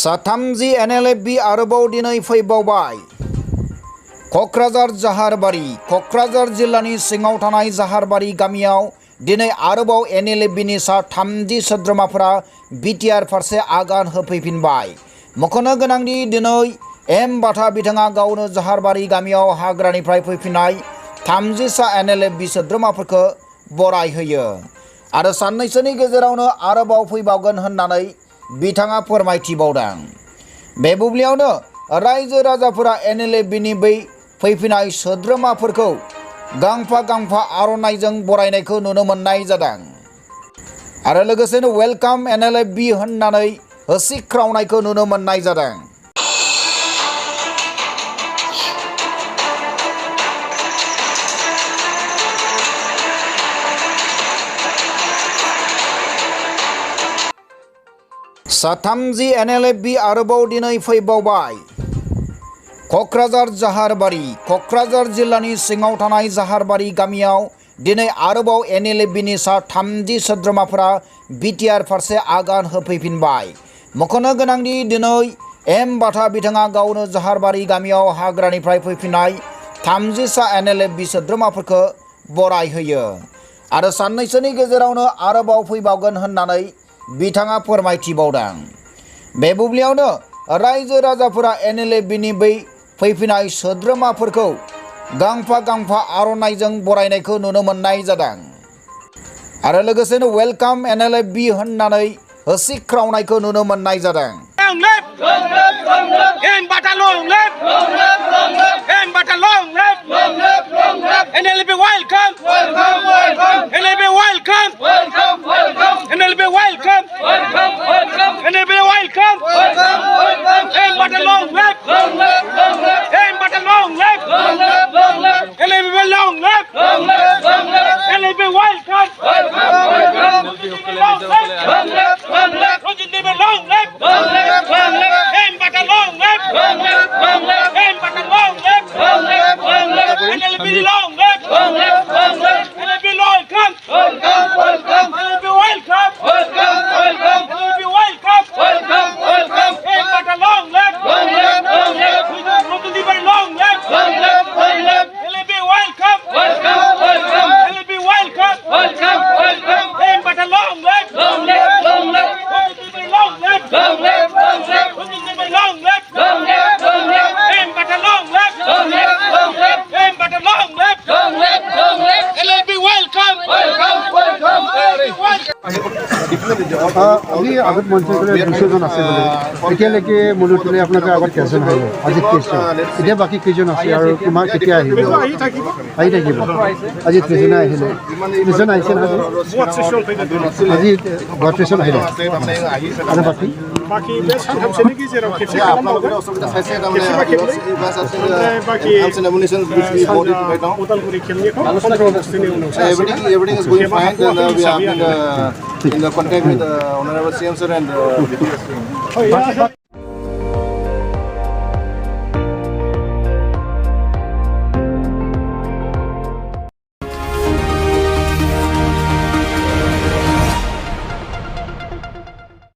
साथामजि NLFB आरोबाव दिनै फैबावबाय। क'क्राझार जाहारबारि जिल्लानि सिङाव थानाय जाहारबारि गामियाव दिनै आरोबाव NLFBनि सा 30 सोद्रोमाफोरा बिटिआर फारसे आगान होफैफिनबाय। मख'नो गोनांदि दिनै एम बाथा बिथाङा गावनो जाहारबारि गामियाव हाग्रानिफ्राय फैफिननाय 30 सा NLFB सोद्रोमाफोरखौ बराय होयो आरो साननैसोनि गेजेरावनो आरोबाव फैबावगोन होननानै बिथाङा फोरमायथिबावदों। बे बुब्लियावनो रायजो राजाफोरा NLFBनि बै फैफिनाय सोद्रोमाफोरखौ गांफा आर'नाइजों बरायनायखौ नुनो मोननाय जादों आरो लोगोसेनो वेलकाम NLFB होननानै होसिख्रावनायखौ नुनो मोननाय जादों। साथामजि NLFB आरोबाव दिनै फैबावबाय। क'क्राझार जिल्लानि सिङाव थानाय जाहारबारि गामियाव दिनै आरोबाव NLFBनि सा 30 सोद्रोमाफोरा बिटिआर फारसे आगान होफैफिनबाय। मख'नो गोनांदि दिनै एम बाथा बिथाङा गावनो जाहारबारि गामियाव हाग्रानिफ्राय फैफिननाय 30 सा NLFB सोद्रोमाफोरखौ बराय होयो आरो साननैसोनि गेजेरावनो आरोबाव फैबावगोन होननानै बिथाङा फोरमायथिबावदों। बे बुब्लियावनो रायजो राजाफोरा NLFBनि बै फैफिनाय सोद्रोमाफोरखौ गांफा आर'नाइजों बरायनायखौ नुनो मोननाय जादों आरो लोगोसेनो वेलकाम NLFB होननानै होसिख्रावनायखौ नुनो मोननाय जादों। अभी आगत मंत्री दुशोजन আছে বলে এতিয়ালৈকে মূলতলে আপোনাক আগত কেজন আহিব আজি কেজন এতিয়া বাকি কেজন আছে আৰু কিমান কেতিয়া আহিব আহি থাকিব আজি কেজন আহিলে কেজন আহিছে না আজি 32 আহিলে আৰু বাকি सानथामसोनि गेजेराव खेबसे खालामबावगोन बाकी उदालगुरि खेबनिखौ 15 आगस्टनि उनावसो everything is going fine, and we have been in the contact with the Honorable CM sir and